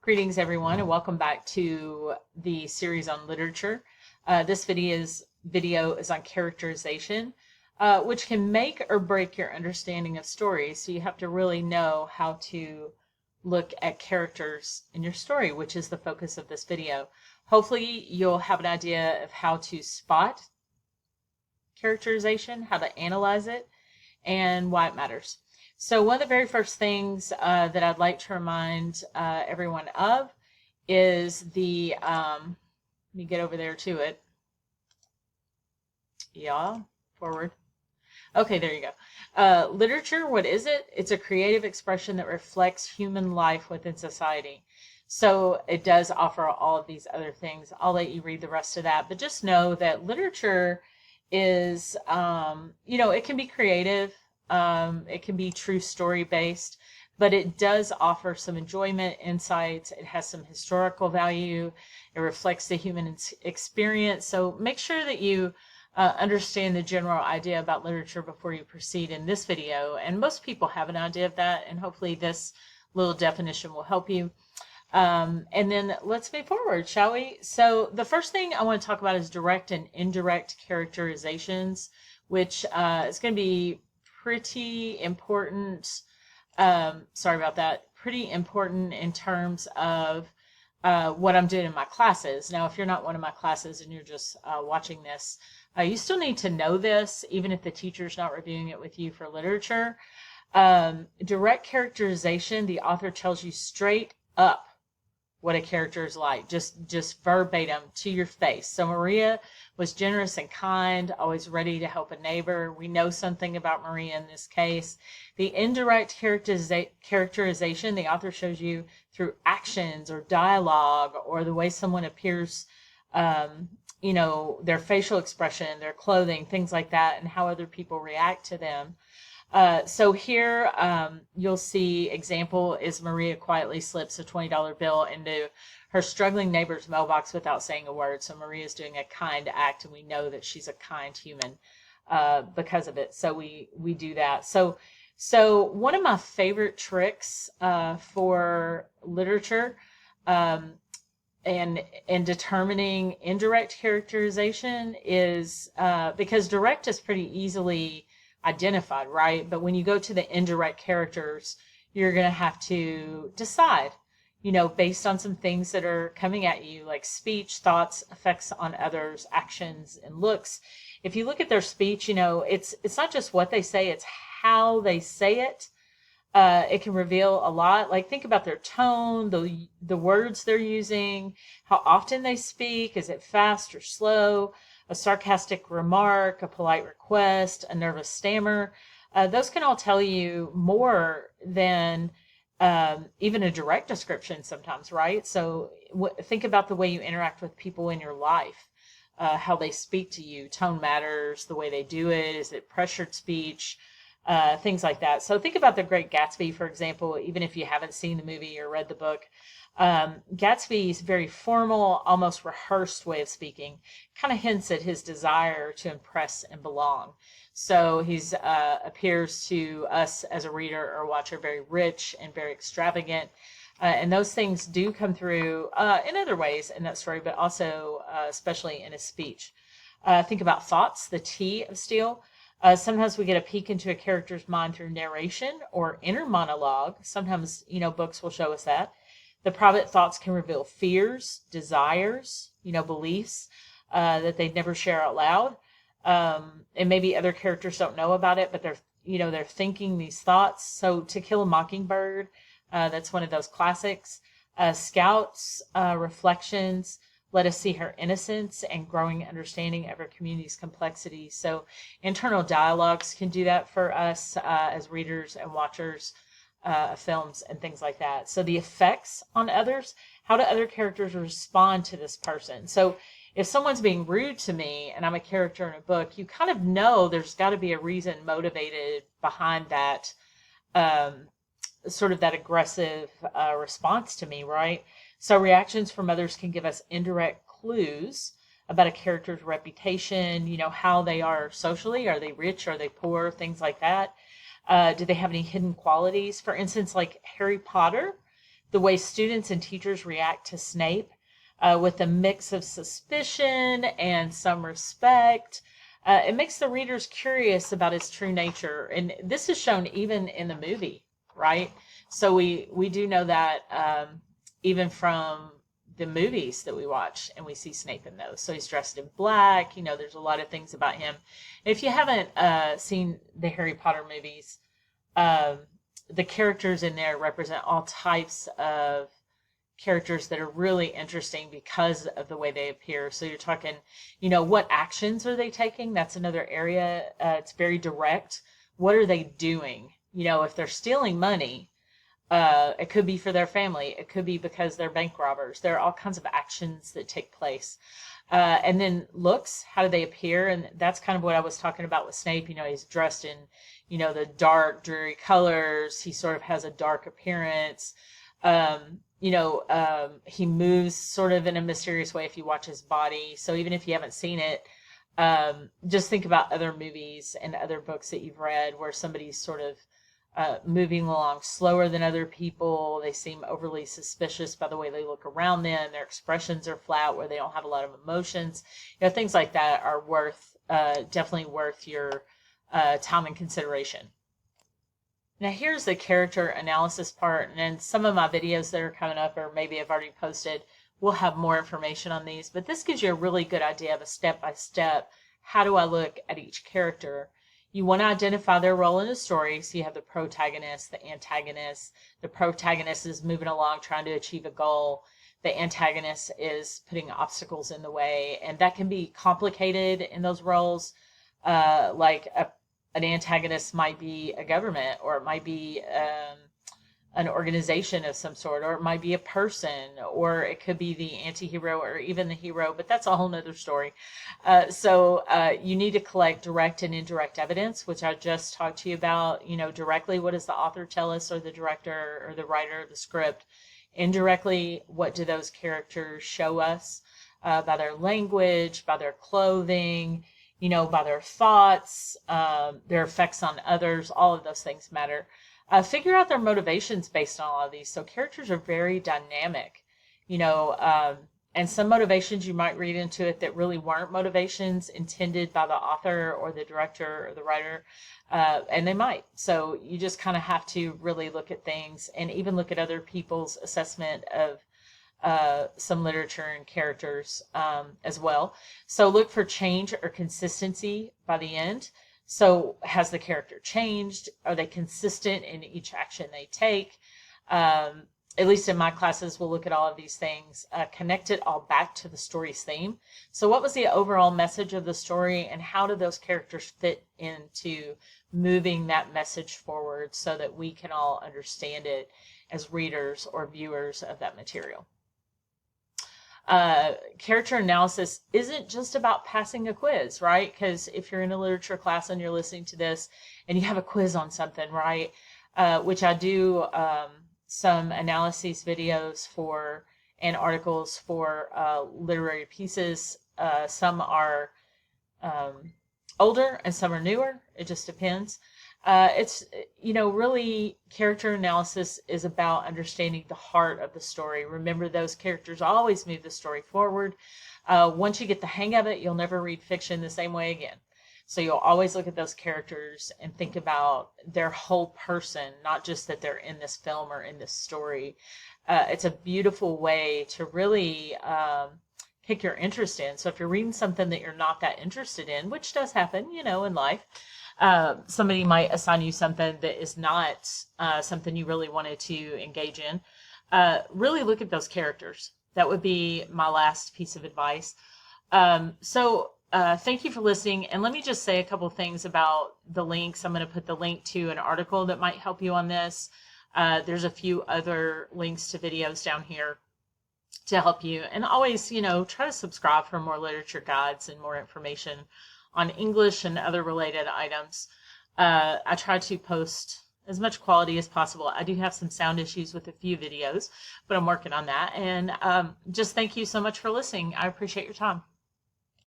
Greetings, everyone, and welcome back to the series on literature. This video is on characterization, which can make or break your understanding of stories. So you have to really know how to look at characters in your story, which is the focus of this video. Hopefully, you'll have an idea of how to spot characterization, how to analyze it, and why it matters. So one of the very first things that I'd like to remind everyone of is let me get over there to it. Yeah, forward. Okay, there you go. Literature, what is it? It's a creative expression that reflects human life within society. So it does offer all of these other things. I'll let you read the rest of that, but just know that literature is, it can be creative. It can be true story based, but it does offer some enjoyment, insights. It has some historical value. It reflects the human experience. So make sure that you understand the general idea about literature before you proceed in this video. And most people have an idea of that, and hopefully this little definition will help you. And then let's move forward, shall we? So the first thing I want to talk about is direct and indirect characterizations, which is going to be pretty important. Sorry about that. Pretty important in terms of what I'm doing in my classes. Now, if you're not one of my classes and you're just watching this, you still need to know this, even if the teacher's not reviewing it with you for literature. Direct characterization, the author tells you straight up what a character is like, just verbatim to your face. So Maria was generous and kind, always ready to help a neighbor. We know something about Maria in this case. The indirect characterization, the author shows you through actions or dialogue or the way someone appears, their facial expression, their clothing, things like that, and how other people react to them. So here you'll see example is Maria quietly slips a $20 bill into her struggling neighbor's mailbox without saying a word. So Maria's doing a kind act, and we know that she's a kind human because of it. So we do that. So one of my favorite tricks for literature and determining indirect characterization is because direct is pretty easily identified, right? But when you go to the indirect characters, you're going to have to decide, based on some things that are coming at you, like speech, thoughts, effects on others, actions, and looks. If you look at their speech, it's not just what they say, it's how they say it. It can reveal a lot. Like, think about their tone, the words they're using, how often they speak. Is it fast or slow? A sarcastic remark, a polite request, a nervous stammer. Those can all tell you more than even a direct description sometimes, right? So think about the way you interact with people in your life, how they speak to you. Tone matters, the way they do it. Is it pressured speech? Things like that. So think about The Great Gatsby, for example, even if you haven't seen the movie or read the book. Gatsby's very formal, almost rehearsed way of speaking kind of hints at his desire to impress and belong. So he's appears to us as a reader or watcher very rich and very extravagant. And those things do come through in other ways in that story, but also especially in his speech. Think about thoughts, the T of S.T.E.A.L. Sometimes we get a peek into a character's mind through narration or inner monologue. Sometimes, books will show us that. The private thoughts can reveal fears, desires, beliefs that they'd never share out loud. And maybe other characters don't know about it, but they're thinking these thoughts. So To Kill a Mockingbird, that's one of those classics. Scout's reflections let us see her innocence and growing understanding of her community's complexities. So internal dialogues can do that for us as readers and watchers of films and things like that. So the effects on others, how do other characters respond to this person? So if someone's being rude to me and I'm a character in a book, you kind of know there's got to be a reason motivated behind that, sort of that aggressive response to me, right? So reactions from others can give us indirect clues about a character's reputation, how they are socially. Are they rich? Are they poor? Things like that. Do they have any hidden qualities? For instance, like Harry Potter, the way students and teachers react to Snape, with a mix of suspicion and some respect. It makes the readers curious about his true nature. And this is shown even in the movie, right? So we do know that even from the movies that we watch, and we see Snape in those. So he's dressed in black. There's a lot of things about him. If you haven't seen the Harry Potter movies, the characters in there represent all types of characters that are really interesting because of the way they appear. So you're talking, what actions are they taking? That's another area. It's very direct. What are they doing? If they're stealing money, it could be for their family. It could be because they're bank robbers. There are all kinds of actions that take place. And then looks, how do they appear? And that's kind of what I was talking about with Snape. He's dressed in, the dark, dreary colors. He sort of has a dark appearance. He moves sort of in a mysterious way if you watch his body. So even if you haven't seen it, just think about other movies and other books that you've read where somebody's sort of moving along slower than other people. They seem overly suspicious by the way they look around them. Their expressions are flat, where they don't have a lot of emotions. Things like that are definitely worth your time and consideration. Now here's the character analysis part, and then some of my videos that are coming up, or maybe I've already posted, will have more information on these. But this gives you a really good idea of a step-by-step, how do I look at each character. You want to identify their role in the story. So you have the protagonist, the antagonist. The protagonist is moving along, trying to achieve a goal. The antagonist is putting obstacles in the way. And that can be complicated in those roles. Like an antagonist might be a government, or it might be an organization of some sort, or it might be a person, or it could be the anti-hero or even the hero, but that's a whole nother story. So you need to collect direct and indirect evidence, which I just talked to you about. Directly, what does the author tell us, or the director or the writer of the script? Indirectly, what do those characters show us by their language, by their clothing, by their thoughts, their effects on others? All of those things matter. Figure out their motivations based on all of these. So characters are very dynamic, and some motivations you might read into it that really weren't motivations intended by the author or the director or the writer, and they might. So you just kind of have to really look at things, and even look at other people's assessment of some literature and characters as well. So look for change or consistency by the end. So has the character changed? Are they consistent in each action they take? At least in my classes, we'll look at all of these things, connect it all back to the story's theme. So what was the overall message of the story, and how do those characters fit into moving that message forward so that we can all understand it as readers or viewers of that material? Character analysis isn't just about passing a quiz, right? Because if you're in a literature class and you're listening to this and you have a quiz on something, right? Which I do some analyses videos for, and articles for literary pieces. Some are older and some are newer. It just depends. It's, really character analysis is about understanding the heart of the story. Remember, those characters always move the story forward. Once you get the hang of it, you'll never read fiction the same way again. So you'll always look at those characters and think about their whole person, not just that they're in this film or in this story. It's a beautiful way to really pick your interest in. So if you're reading something that you're not that interested in, which does happen, in life, somebody might assign you something that is not something you really wanted to engage in. Really look at those characters. That would be my last piece of advice. Thank you for listening. And let me just say a couple things about the links. I'm going to put the link to an article that might help you on this. There's a few other links to videos down here to help you. And always, try to subscribe for more literature guides and more information on English and other related items. I try to post as much quality as possible. I do have some sound issues with a few videos, but I'm working on that. And just thank you so much for listening. I appreciate your time.